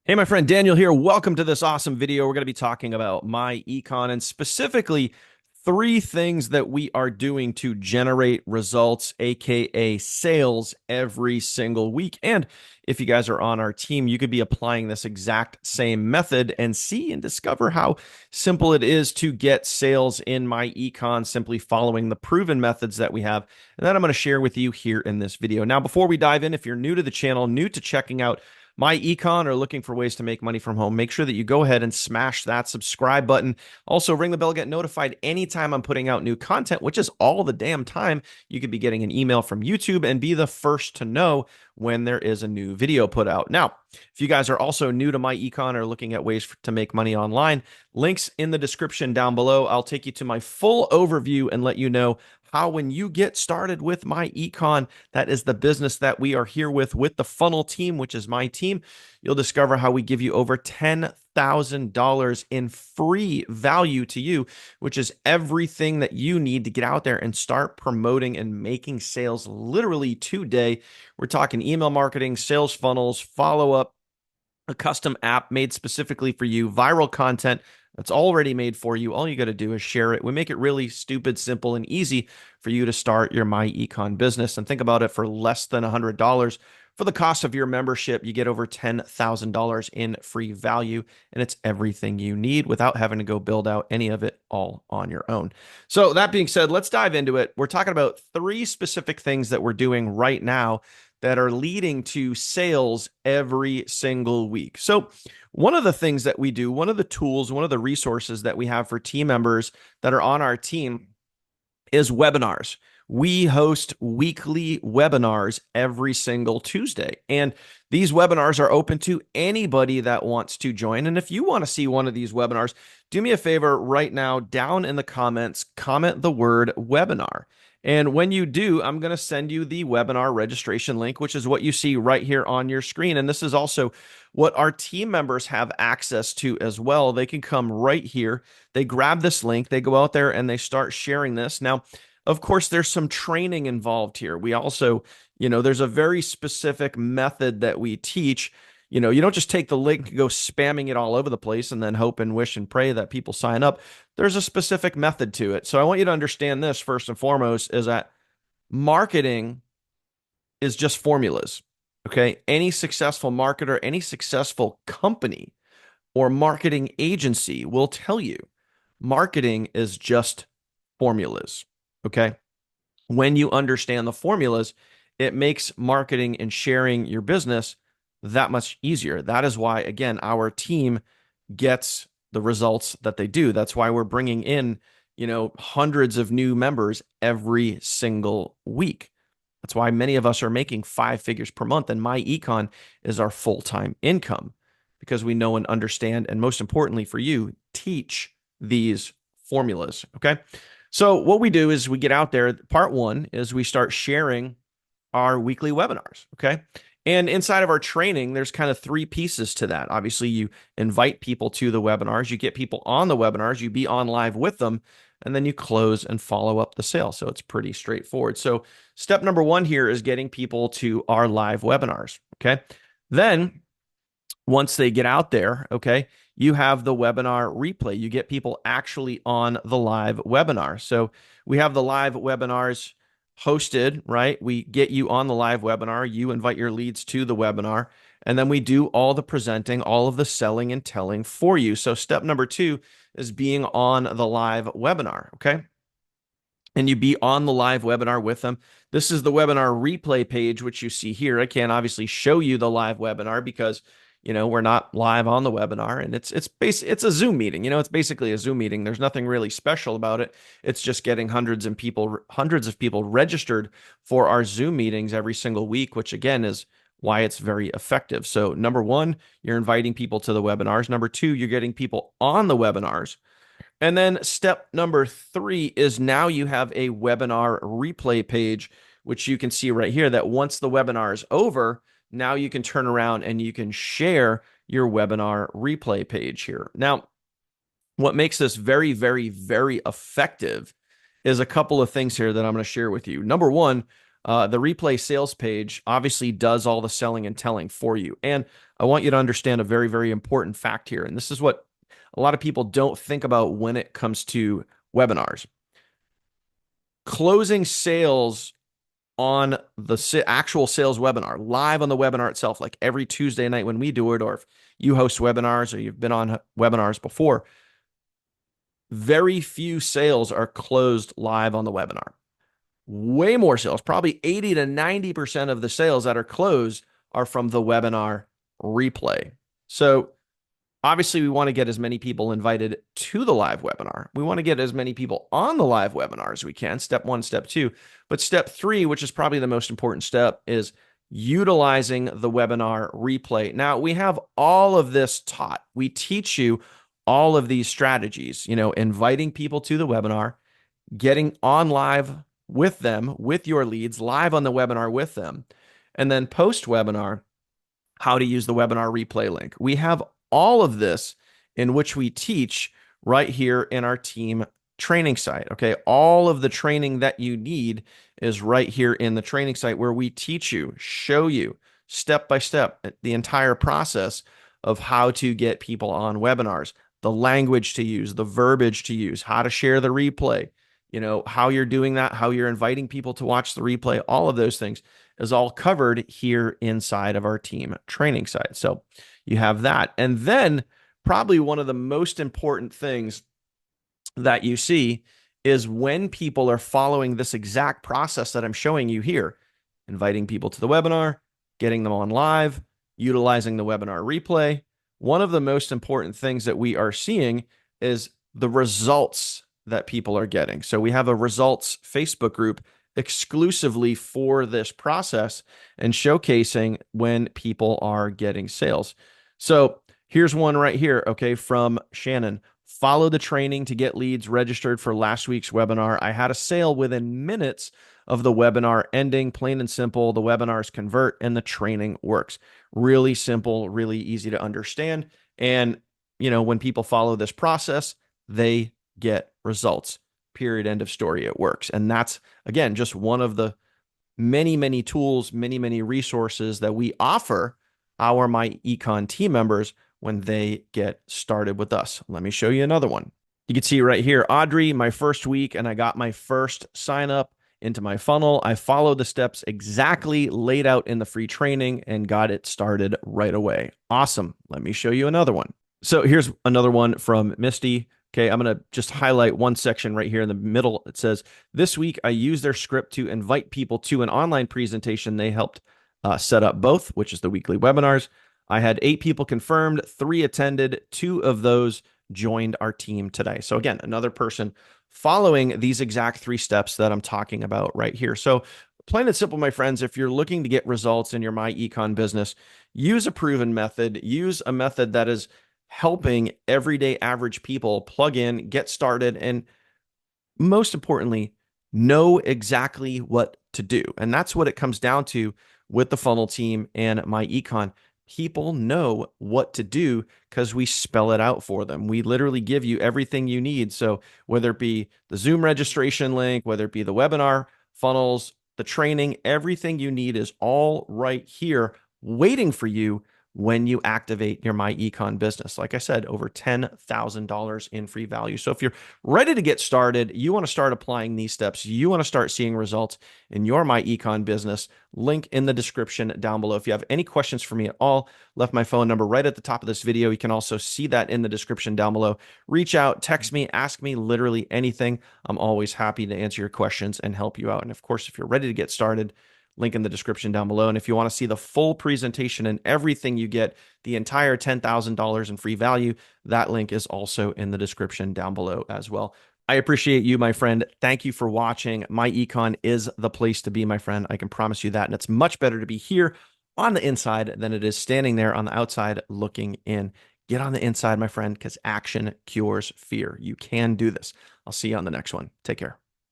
Hey, my friend Daniel here. Welcome to this awesome video. We're going to be talking about myEcon and specifically three things that we are doing to generate results, aka sales, every single week. And if you guys are on our team, you could be applying this exact same method and see and discover how simple it is to get sales in myEcon simply following the proven methods that we have. And that I'm going to share with you here in this video. Now, before we dive in, if you're new to the channel, new to checking out myEcon or looking for ways to make money from home, make sure that you go ahead and smash that subscribe button. Also, ring the bell, get notified anytime I'm putting out new content, which is all the damn time. You could be getting an email from YouTube and be the first to know when there is a new video put out. Now, if you guys are also new to myEcon or looking at ways to make money online, links in the description down below. I'll take you to my full overview and let you know how when you get started with myEcon, that is the business that we are here with the funnel team, which is my team, you'll discover how we give you over $10,000 in free value to you, which is everything that you need to get out there and start promoting and making sales literally today. We're talking email marketing, sales funnels, follow-up, a custom app made specifically for you, viral content that's already made for you. All you got to do is share it. We make it really stupid, simple, and easy for you to start your myEcon business. And think about it, for less than $100 for the cost of your membership, you get over $10,000 in free value, and it's everything you need without having to go build out any of it all on your own. So that being said, let's dive into it. We're talking about three specific things that we're doing right now that are leading to sales every single week. So one of the things that we do, one of the tools, one of the resources that we have for team members that are on our team is webinars. We host weekly webinars every single Tuesday. And these webinars are open to anybody that wants to join. And if you want to see one of these webinars, do me a favor right now, down in the comments, comment the word webinar. And when you do, I'm going to send you the webinar registration link, which is what you see right here on your screen. And this is also what our team members have access to as well. They can come right here. They grab this link, they go out there and they start sharing this. Now, of course, there's some training involved here. We also, there's a very specific method that we teach. You don't just take the link and go spamming it all over the place and then hope and wish and pray that people sign up. There's a specific method to it. So I want you to understand this first and foremost, is that marketing is just formulas. Okay. Any successful marketer, any successful company or marketing agency will tell you marketing is just formulas. Okay. When you understand the formulas, it makes marketing and sharing your business that much easier. That is why, again, our team gets the results that they do. That's why we're bringing in, hundreds of new members every single week. That's why many of us are making 5 figures per month, and myEcon is our full-time income because we know and understand, and most importantly for you, teach these formulas. Okay. So what we do is we get out there. Part one is we start sharing our weekly webinars. Okay. And inside of our training, there's kind of 3 pieces to that. Obviously, you invite people to the webinars, you get people on the webinars, you be on live with them, and then you close and follow up the sale. So it's pretty straightforward. So step number 1 here is getting people to our live webinars. Okay. Then once they get out there, okay, you have the webinar replay. You get people actually on the live webinar. So we have the live webinars hosted, right? We get you on the live webinar. You invite your leads to the webinar, and then we do all the presenting, all of the selling and telling for you. So step number 2 is being on the live webinar, okay? And you be on the live webinar with them. This is the webinar replay page, which you see here. I can't obviously show you the live webinar because we're not live on the webinar, and it's a Zoom meeting. It's basically a Zoom meeting. There's nothing really special about it. It's just getting hundreds of people registered for our Zoom meetings every single week, which again is why it's very effective. So number 1, you're inviting people to the webinars. Number 2, you're getting people on the webinars. And then step number 3 is now you have a webinar replay page, which you can see right here, that once the webinar is over, now you can turn around and you can share your webinar replay page here. Now, what makes this very, very, very effective is a couple of things here that I'm going to share with you. Number 1, The replay sales page obviously does all the selling and telling for you. And I want you to understand a very, very important fact here. And this is what a lot of people don't think about when it comes to webinars. Closing sales on the actual sales webinar, live on the webinar itself, like every Tuesday night when we do it, or if you host webinars or you've been on webinars before, very few sales are closed live on the webinar. Way more sales, probably 80 to 90% of the sales that are closed are from the webinar replay. So obviously, we want to get as many people invited to the live webinar. We want to get as many people on the live webinar as we can, step one, step two. But step three, which is probably the most important step, is utilizing the webinar replay. Now, we have all of this taught. We teach you all of these strategies, inviting people to the webinar, getting on live with them, with your leads, live on the webinar with them, and then post-webinar, how to use the webinar replay link. We have all of this in which we teach right here in our team training site. Okay. All of the training that you need is right here in the training site where we teach you, show you step by step the entire process of how to get people on webinars, the language to use, the verbiage to use, how to share the replay, how you're doing that, how you're inviting people to watch the replay, all of those things is all covered here inside of our team training site. So you have that. And then probably one of the most important things that you see is when people are following this exact process that I'm showing you here, inviting people to the webinar, getting them on live, utilizing the webinar replay. One of the most important things that we are seeing is the results that people are getting. So we have a results Facebook group exclusively for this process and showcasing when people are getting sales. So here's one right here, okay, from Shannon. Follow the training to get leads registered for last week's webinar. I had a sale within minutes of the webinar ending. Plain and simple, the webinars convert and the training works. Really simple, really easy to understand. And, when people follow this process, they get results. Period. End of story. It works. And that's, again, just one of the many, many tools, many, many resources that we offer our myEcon team members when they get started with us. Let me show you another one. You can see right here, Audrey, my first week, and I got my first sign up into my funnel. I followed the steps exactly laid out in the free training and got it started right away. Awesome. Let me show you another one. So here's another one from Misty. Okay, I'm going to just highlight one section right here in the middle. It says, this week I used their script to invite people to an online presentation. They helped set up both, which is the weekly webinars. I had 8 people confirmed, 3 attended, 2 of those joined our team today. So again, another person following these exact 3 steps that I'm talking about right here. So plain and simple, my friends, if you're looking to get results in your myEcon business, use a proven method, use a method that is helping everyday average people plug in, get started, and most importantly, know exactly what to do. And that's what it comes down to with the funnel team and myEcon. People know what to do because we spell it out for them. We literally give you everything you need. So whether it be the Zoom registration link, whether it be the webinar funnels, the training, everything you need is all right here waiting for you when you activate your myEcon business. Like I said, over $10,000 in free value. So if you're ready to get started, you want to start applying these steps, you want to start seeing results in your myEcon business, link in the description down below. If you have any questions for me at all, left my phone number right at the top of this video. You can also see that in the description down below. Reach out, text me, ask me literally anything. I'm always happy to answer your questions and help you out. And of course, if you're ready to get started, link in the description down below. And if you want to see the full presentation and everything you get, the entire $10,000 in free value, that link is also in the description down below as well. I appreciate you, my friend. Thank you for watching. myEcon is the place to be, my friend. I can promise you that. And it's much better to be here on the inside than it is standing there on the outside looking in. Get on the inside, my friend, because action cures fear. You can do this. I'll see you on the next one. Take care.